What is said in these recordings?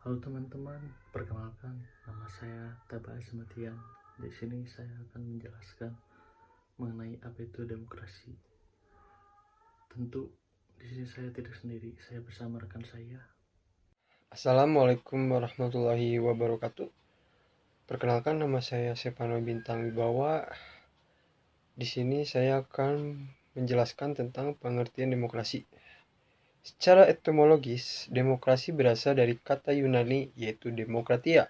Halo teman-teman, perkenalkan nama saya Taba Azmatian. Di sini saya akan menjelaskan mengenai apa itu demokrasi. Tentu di sini saya tidak sendiri, saya bersama rekan saya. Assalamualaikum warahmatullahi wabarakatuh. Perkenalkan, nama saya Stefano Bintang Wibawa. Di sini saya akan menjelaskan tentang pengertian demokrasi. Secara etimologis, demokrasi berasal dari kata Yunani yaitu demokratia,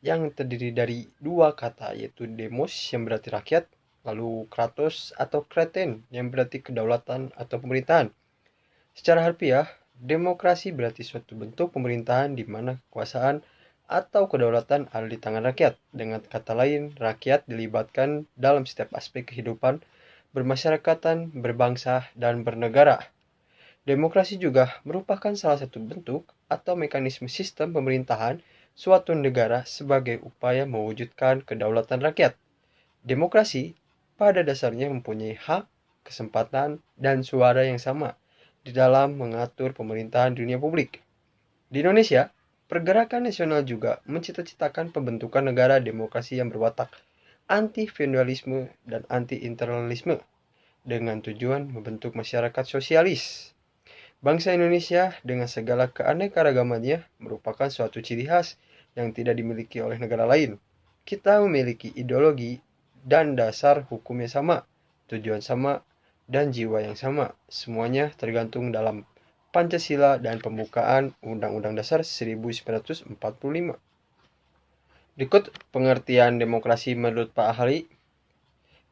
yang terdiri dari dua kata yaitu demos yang berarti rakyat, lalu kratos atau kreten yang berarti kedaulatan atau pemerintahan. Secara harfiah, demokrasi berarti suatu bentuk pemerintahan di mana kekuasaan atau kedaulatan ada di tangan rakyat. Dengan kata lain, rakyat dilibatkan dalam setiap aspek kehidupan bermasyarakatan, berbangsa, dan bernegara. Demokrasi juga merupakan salah satu bentuk atau mekanisme sistem pemerintahan suatu negara sebagai upaya mewujudkan kedaulatan rakyat. Demokrasi pada dasarnya mempunyai hak, kesempatan, dan suara yang sama di dalam mengatur pemerintahan dunia publik. Di Indonesia, Pergerakan Nasional juga mencita-citakan pembentukan negara demokrasi yang berwatak anti-feudalisme dan anti-internalisme dengan tujuan membentuk masyarakat sosialis. Bangsa Indonesia dengan segala keanekaragamannya merupakan suatu ciri khas yang tidak dimiliki oleh negara lain. Kita memiliki ideologi dan dasar hukum yang sama, tujuan sama, dan jiwa yang sama. Semuanya tergantung dalam Pancasila dan pembukaan Undang-Undang Dasar 1945. Berikut pengertian demokrasi menurut Pak Ahli.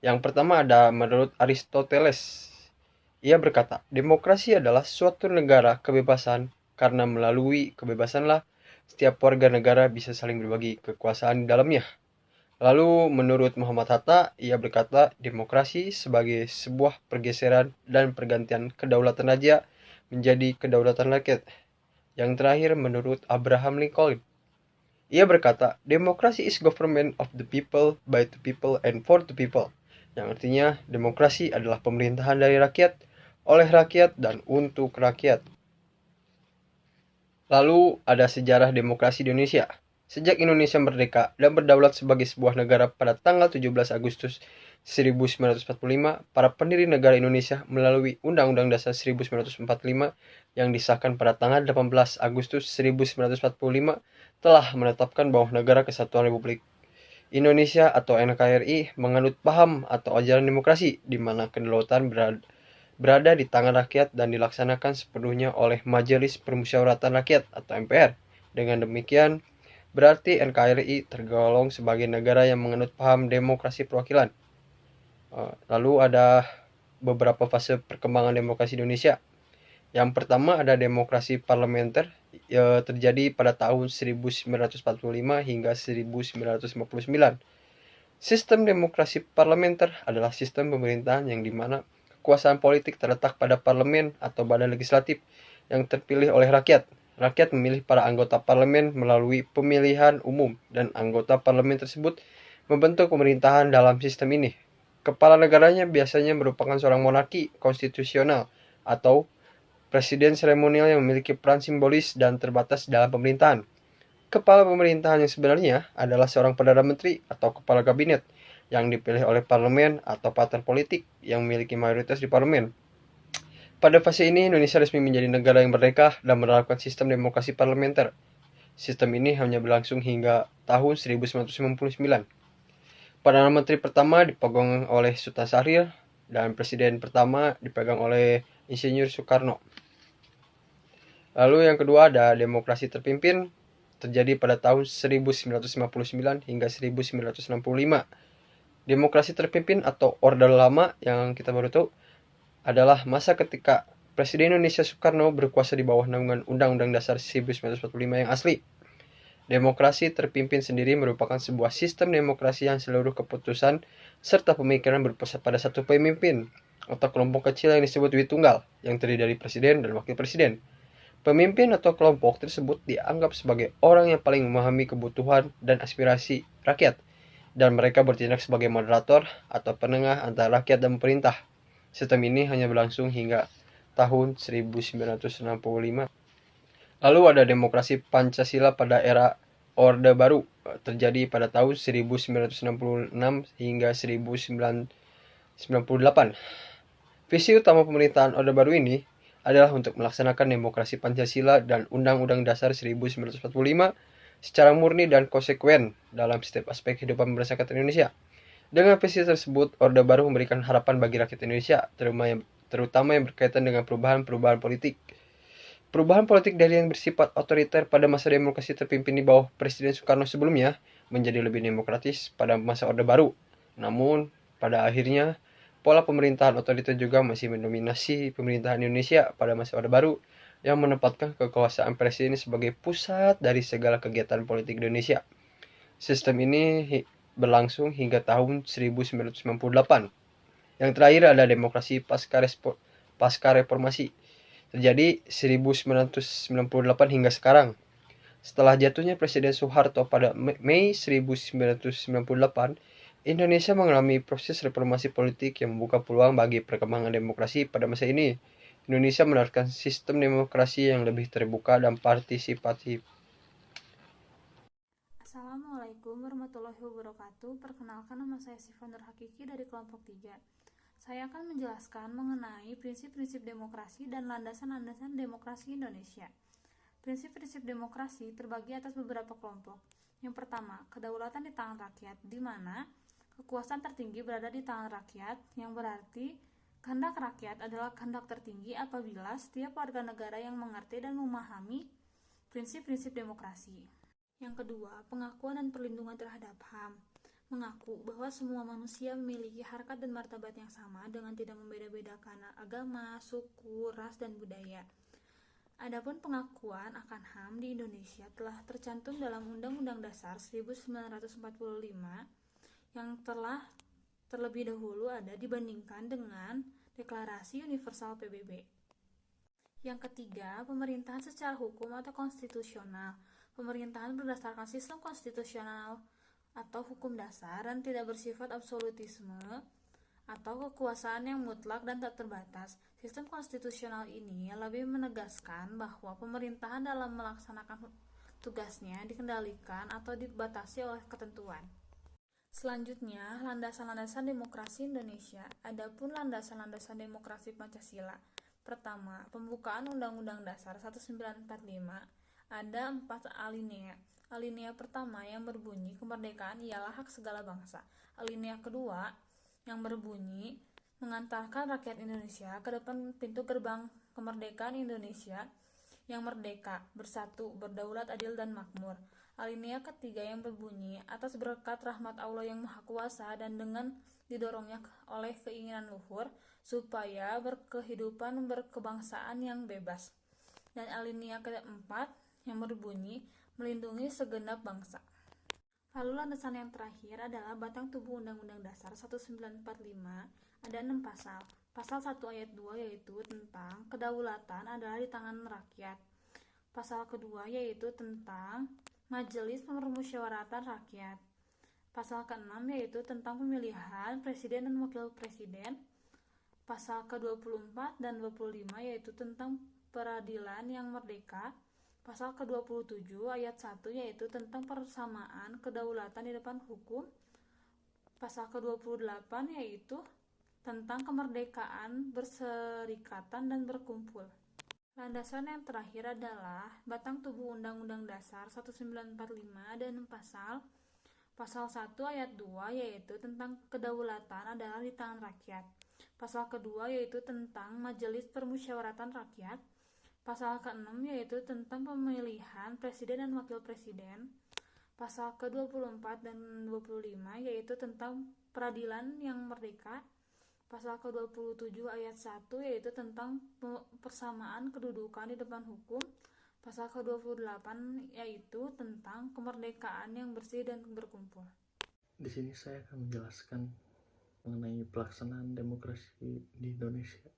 Yang pertama ada menurut Aristoteles. Ia berkata, demokrasi adalah suatu negara kebebasan karena melalui kebebasanlah setiap warga negara bisa saling berbagi kekuasaan di dalamnya. Lalu menurut Muhammad Hatta, ia berkata demokrasi sebagai sebuah pergeseran dan pergantian kedaulatan raja menjadi kedaulatan rakyat. Yang terakhir menurut Abraham Lincoln, ia berkata demokrasi is government of the people, by the people, and for the people. Yang artinya demokrasi adalah pemerintahan dari rakyat, oleh rakyat, dan untuk rakyat. Lalu ada sejarah demokrasi di Indonesia. Sejak Indonesia merdeka dan berdaulat sebagai sebuah negara pada tanggal 17 Agustus 1945, para pendiri negara Indonesia melalui Undang-Undang Dasar 1945 yang disahkan pada tanggal 18 Agustus 1945 telah menetapkan bahwa Negara Kesatuan Republik Indonesia atau NKRI menganut paham atau ajaran demokrasi di mana kedaulatan berada di tangan rakyat dan dilaksanakan sepenuhnya oleh Majelis Permusyawaratan Rakyat atau MPR. Dengan demikian, berarti NKRI tergolong sebagai negara yang menganut paham demokrasi perwakilan. Lalu ada beberapa fase perkembangan demokrasi Indonesia. Yang pertama ada demokrasi parlementer, terjadi pada tahun 1945 hingga 1959. Sistem demokrasi parlementer adalah sistem pemerintahan yang dimana kekuasaan politik terletak pada parlemen atau badan legislatif yang terpilih oleh rakyat. Rakyat memilih para anggota parlemen melalui pemilihan umum dan anggota parlemen tersebut membentuk pemerintahan dalam sistem ini. Kepala negaranya biasanya merupakan seorang monarki konstitusional atau presiden seremonial yang memiliki peran simbolis dan terbatas dalam pemerintahan. Kepala pemerintahan yang sebenarnya adalah seorang Perdana Menteri atau Kepala Kabinet yang dipilih oleh parlemen atau partai politik yang memiliki mayoritas di parlemen. Pada fase ini, Indonesia resmi menjadi negara yang merdeka dan menerapkan sistem demokrasi parlementer. Sistem ini hanya berlangsung hingga tahun 1999. Perdana Menteri pertama dipegang oleh Sultan Syahrir dan Presiden pertama dipegang oleh Insinyur Soekarno. Lalu yang kedua ada demokrasi terpimpin, terjadi pada tahun 1959 hingga 1965. Demokrasi terpimpin atau Orde Lama yang kita baru tahu adalah masa ketika Presiden Indonesia Soekarno berkuasa di bawah naungan Undang-Undang Dasar 1945 yang asli. Demokrasi terpimpin sendiri merupakan sebuah sistem demokrasi yang seluruh keputusan serta pemikiran berpusat pada satu pemimpin atau kelompok kecil yang disebut Witunggal yang terdiri dari presiden dan wakil presiden. Pemimpin atau kelompok tersebut dianggap sebagai orang yang paling memahami kebutuhan dan aspirasi rakyat, dan mereka bertindak sebagai moderator atau penengah antara rakyat dan pemerintah. Sistem ini hanya berlangsung hingga tahun 1965. Lalu ada demokrasi Pancasila pada era Orde Baru, terjadi pada tahun 1966 hingga 1998. Visi utama pemerintahan Orde Baru ini adalah untuk melaksanakan demokrasi Pancasila dan Undang-Undang Dasar 1945 secara murni dan konsekuen dalam setiap aspek kehidupan bangsa Indonesia. Dengan visi tersebut, Orde Baru memberikan harapan bagi rakyat Indonesia, terutama yang berkaitan dengan perubahan politik. Perubahan politik dari yang bersifat otoriter pada masa demokrasi terpimpin di bawah Presiden Soekarno sebelumnya menjadi lebih demokratis pada masa Orde Baru. Namun, pada akhirnya, pola pemerintahan otoriter juga masih mendominasi pemerintahan Indonesia pada masa Orde Baru yang menempatkan kekuasaan presiden sebagai pusat dari segala kegiatan politik Indonesia. Sistem ini berlangsung hingga tahun 1998. Yang terakhir adalah demokrasi pasca reformasi, terjadi 1998 hingga sekarang. Setelah jatuhnya Presiden Soeharto pada Mei 1998, Indonesia mengalami proses reformasi politik yang membuka peluang bagi perkembangan demokrasi pada masa ini. Indonesia menerapkan sistem demokrasi yang lebih terbuka dan partisipatif. Assalamualaikum warahmatullahi wabarakatuh. Perkenalkan, nama saya Siva Nur Hakiki dari kelompok 3. Saya akan menjelaskan mengenai prinsip-prinsip demokrasi dan landasan-landasan demokrasi Indonesia. Prinsip-prinsip demokrasi terbagi atas beberapa kelompok. Yang pertama, kedaulatan di tangan rakyat, di mana kekuasaan tertinggi berada di tangan rakyat, yang berarti kehendak rakyat adalah kehendak tertinggi apabila setiap warga negara yang mengerti dan memahami prinsip-prinsip demokrasi. Yang kedua, pengakuan dan perlindungan terhadap HAM, mengaku bahwa semua manusia memiliki harkat dan martabat yang sama dengan tidak membeda-bedakan agama, suku, ras, dan budaya. Adapun pengakuan akan HAM di Indonesia telah tercantum dalam Undang-Undang Dasar 1945 yang telah terlebih dahulu ada dibandingkan dengan Deklarasi Universal PBB. Yang ketiga, pemerintahan secara hukum atau konstitusional. Pemerintahan berdasarkan sistem konstitusional atau hukum dasar dan tidak bersifat absolutisme atau kekuasaan yang mutlak dan tak terbatas. Sistem konstitusional ini lebih menegaskan bahwa pemerintahan dalam melaksanakan tugasnya dikendalikan atau dibatasi oleh ketentuan. Selanjutnya, landasan-landasan demokrasi Indonesia. Adapun landasan-landasan demokrasi Pancasila. Pertama, pembukaan Undang-Undang Dasar 1945 ada 4 alinea. Alinea pertama yang berbunyi kemerdekaan ialah hak segala bangsa. Alinea kedua yang berbunyi mengantarkan rakyat Indonesia ke depan pintu gerbang kemerdekaan Indonesia yang merdeka, bersatu, berdaulat, adil, dan makmur. Alinea ketiga yang berbunyi atas berkat rahmat Allah yang Maha Kuasa dan dengan didorongnya oleh keinginan luhur supaya berkehidupan berkebangsaan yang bebas. Dan alinea keempat yang berbunyi melindungi segenap bangsa. Lalu landasan yang terakhir adalah batang tubuh Undang-Undang Dasar 1945. Ada 6 pasal. Pasal 1 ayat 2 yaitu tentang kedaulatan adalah di tangan rakyat. Pasal kedua yaitu tentang Majelis Permusyawaratan Rakyat. Pasal ke-6 yaitu tentang pemilihan presiden dan wakil presiden. Pasal ke-24 dan 25 yaitu tentang peradilan yang merdeka. Pasal ke-27 ayat 1 yaitu tentang persamaan kedaulatan di depan hukum. Pasal ke-28 yaitu tentang kemerdekaan berserikatan dan berkumpul. Landasan yang terakhir adalah batang tubuh Undang-Undang Dasar 1945 dan pasal 1 ayat 2 yaitu tentang kedaulatan adalah di tangan rakyat. Pasal kedua yaitu tentang Majelis Permusyawaratan Rakyat. Pasal ke-6 yaitu tentang pemilihan presiden dan wakil presiden. Pasal ke-24 dan 25 yaitu tentang peradilan yang merdeka. Pasal ke-27 ayat 1 yaitu tentang persamaan kedudukan di depan hukum. Pasal ke-28 yaitu tentang kemerdekaan yang bersih dan berkumpul. Di sini saya akan menjelaskan mengenai pelaksanaan demokrasi di Indonesia.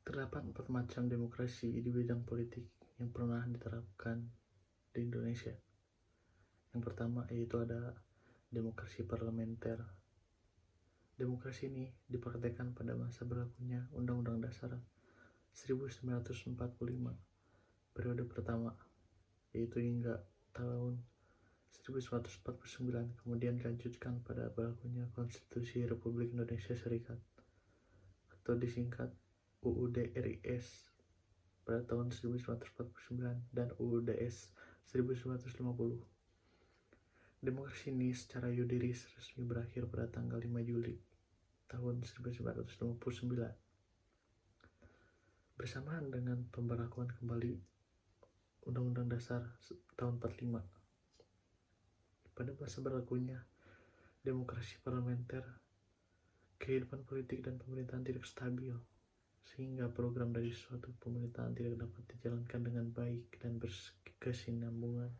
Terdapat 4 macam demokrasi di bidang politik yang pernah diterapkan di Indonesia. Yang pertama yaitu ada demokrasi parlementer. Demokrasi ini dipraktekkan pada masa berlakunya Undang-Undang Dasar 1945 periode pertama, yaitu hingga tahun 1949, kemudian dilanjutkan pada berlakunya Konstitusi Republik Indonesia Serikat atau disingkat UUD RIS pada tahun 1949 dan UUDS 1950. Demokrasi ini secara yuridis resmi berakhir pada tanggal 5 Juli tahun 1959 bersamaan dengan pemberlakuan kembali Undang-Undang Dasar tahun 45. Pada masa berlakunya demokrasi parlementer, kehidupan politik dan pemerintahan tidak stabil, sehingga program dari suatu pemerintahan tidak dapat dijalankan dengan baik dan berkesinambungan,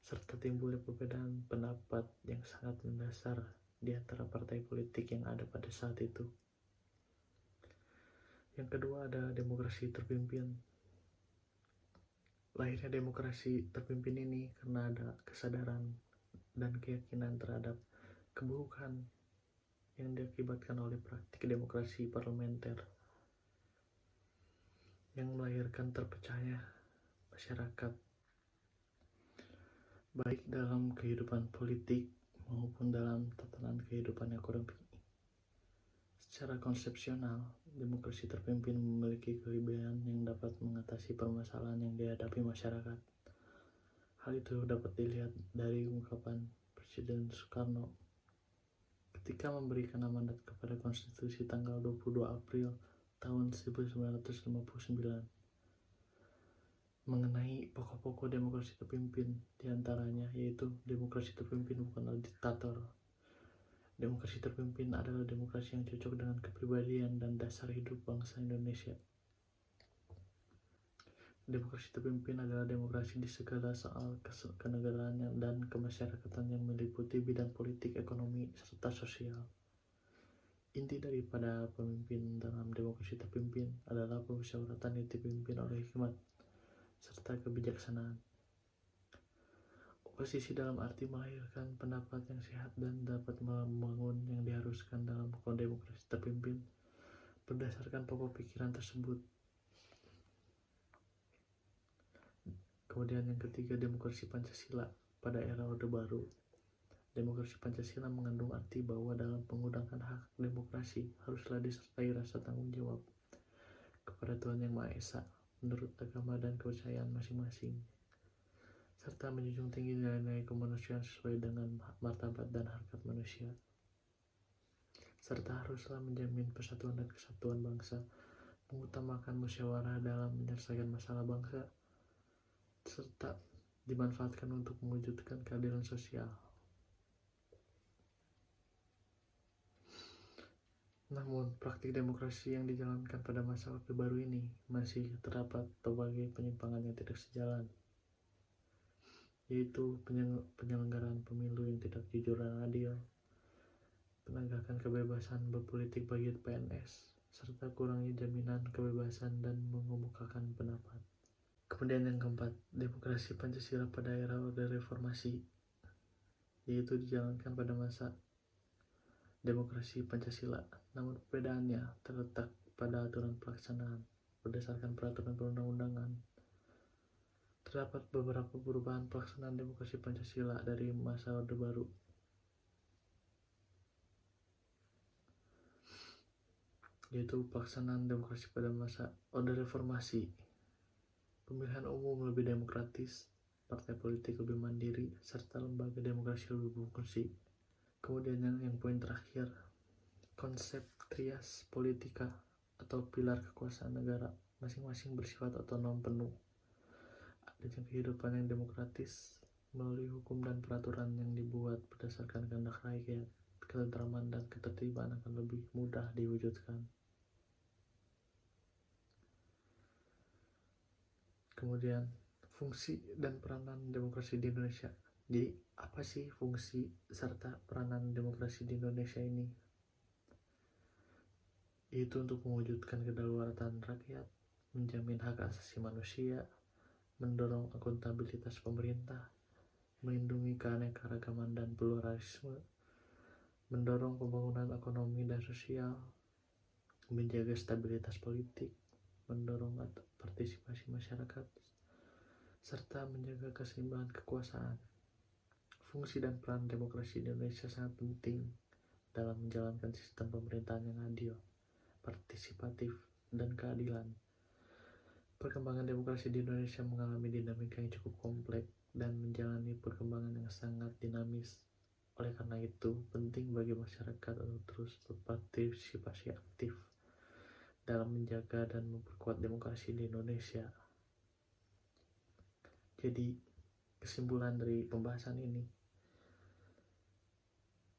serta timbulnya perbedaan pendapat yang sangat mendasar di antara partai politik yang ada pada saat itu. Yang kedua ada demokrasi terpimpin. Lahirnya demokrasi terpimpin ini karena ada kesadaran dan keyakinan terhadap keburukan yang diakibatkan oleh praktik demokrasi parlementer yang melahirkan terpecahnya masyarakat, baik dalam kehidupan politik maupun dalam tatanan kehidupan ekonomi. Secara konsepsional, demokrasi terpimpin memiliki kelebihan yang dapat mengatasi permasalahan yang dihadapi masyarakat. Hal itu dapat dilihat dari ungkapan Presiden Soekarno ketika memberikan amanat kepada Konstitusi tanggal 22 April tahun 1959 mengenai pokok-pokok demokrasi terpimpin, diantaranya yaitu demokrasi terpimpin bukanlah diktator. Demokrasi terpimpin adalah demokrasi yang cocok dengan kepribadian dan dasar hidup bangsa Indonesia. Demokrasi terpimpin adalah demokrasi di segala soal kenegaraan dan kemasyarakatan yang meliputi bidang politik, ekonomi, serta sosial. Inti daripada pemimpin dalam demokrasi terpimpin adalah permusyawaratan yang dipimpin oleh hikmat serta kebijaksanaan. Oposisi dalam arti melahirkan pendapat yang sehat dan dapat membangun yang diharuskan dalam demokrasi terpimpin berdasarkan pokok pikiran tersebut. Kemudian yang ketiga, demokrasi Pancasila pada era Orde Baru. Demokrasi Pancasila mengandung arti bahwa dalam menggunakan hak demokrasi haruslah disertai rasa tanggung jawab kepada Tuhan Yang Maha Esa menurut agama dan kepercayaan masing-masing, serta menjunjung tinggi nilai-nilai kemanusiaan sesuai dengan martabat dan harkat manusia, serta haruslah menjamin persatuan dan kesatuan bangsa, mengutamakan musyawarah dalam menyelesaikan masalah bangsa, serta dimanfaatkan untuk mewujudkan keadilan sosial. Namun, praktik demokrasi yang dijalankan pada masa Orde Baru ini masih terdapat berbagai penyimpangan yang tidak sejalan, yaitu penyelenggaraan pemilu yang tidak jujur dan adil, penegakan kebebasan berpolitik bagi PNS, serta kurangnya jaminan kebebasan dan mengemukakan pendapat. Kemudian yang keempat, demokrasi Pancasila pada era Orde Reformasi, yaitu dijalankan pada masa demokrasi Pancasila, namun perbedaannya terletak pada aturan pelaksanaan. Berdasarkan peraturan perundang-undangan, terdapat beberapa perubahan pelaksanaan demokrasi Pancasila dari masa Orde Baru, yaitu pelaksanaan demokrasi pada masa Orde Reformasi. Pemilihan umum lebih demokratis, partai politik lebih mandiri, serta lembaga demokrasi lebih berfungsi. Kemudian yang poin terakhir, konsep trias politika atau pilar kekuasaan negara masing-masing bersifat otonom penuh. Adanya kehidupan yang demokratis melalui hukum dan peraturan yang dibuat berdasarkan kehendak rakyat, ketentraman dan ketertiban akan lebih mudah diwujudkan. Kemudian fungsi dan peranan demokrasi di Indonesia. Jadi apa sih fungsi serta peranan demokrasi di Indonesia ini? Yaitu untuk mewujudkan kedaulatan rakyat, menjamin hak asasi manusia, mendorong akuntabilitas pemerintah, melindungi keanekaragaman dan pluralisme, mendorong pembangunan ekonomi dan sosial, menjaga stabilitas politik, mendorong partisipasi masyarakat, serta menjaga keseimbangan kekuasaan. Fungsi dan peran demokrasi di Indonesia sangat penting dalam menjalankan sistem pemerintahan yang adil, partisipatif, dan keadilan. Perkembangan demokrasi di Indonesia mengalami dinamika yang cukup kompleks dan menjalani perkembangan yang sangat dinamis. Oleh karena itu, penting bagi masyarakat untuk terus berpartisipasi aktif dalam menjaga dan memperkuat demokrasi di Indonesia. Jadi, kesimpulan dari pembahasan ini,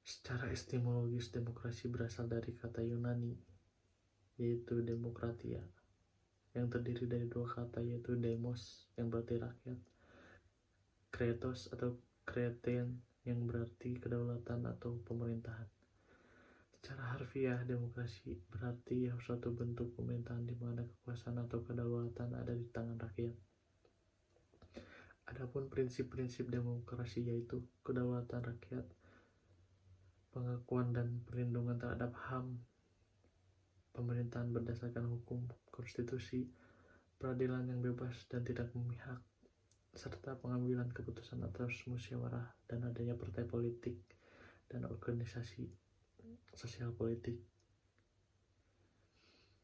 secara etimologis demokrasi berasal dari kata Yunani, yaitu demokratia, yang terdiri dari dua kata, yaitu demos yang berarti rakyat, kratos atau kreten yang berarti kedaulatan atau pemerintahan. Secara harfiah, demokrasi berarti suatu bentuk pemerintahan di mana kekuasaan atau kedaulatan ada di tangan rakyat. Adapun prinsip-prinsip demokrasi yaitu kedaulatan rakyat, pengakuan dan perlindungan terhadap HAM, pemerintahan berdasarkan hukum konstitusi, peradilan yang bebas dan tidak memihak, serta pengambilan keputusan atas musyawarah dan adanya partai politik dan organisasi sosial politik.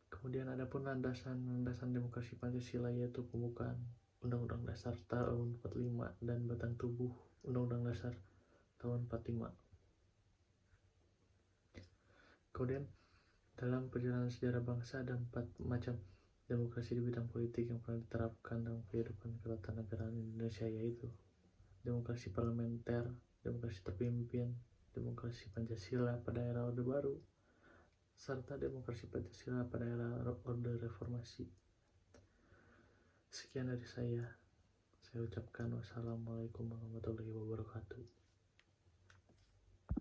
Kemudian adapun landasan demokrasi Pancasila yaitu pembukaan Undang-Undang Dasar tahun 45 dan batang tubuh Undang-Undang Dasar tahun 45. Kemudian dalam perjalanan sejarah bangsa ada 4 macam demokrasi di bidang politik yang pernah diterapkan dalam kehidupan ketatanegaraan Indonesia, yaitu demokrasi parlementer, demokrasi terpimpin, demokrasi Pancasila pada era Orde Baru, serta demokrasi Pancasila pada era Orde Reformasi. Sekian dari saya ucapkan wassalamualaikum warahmatullahi wabarakatuh.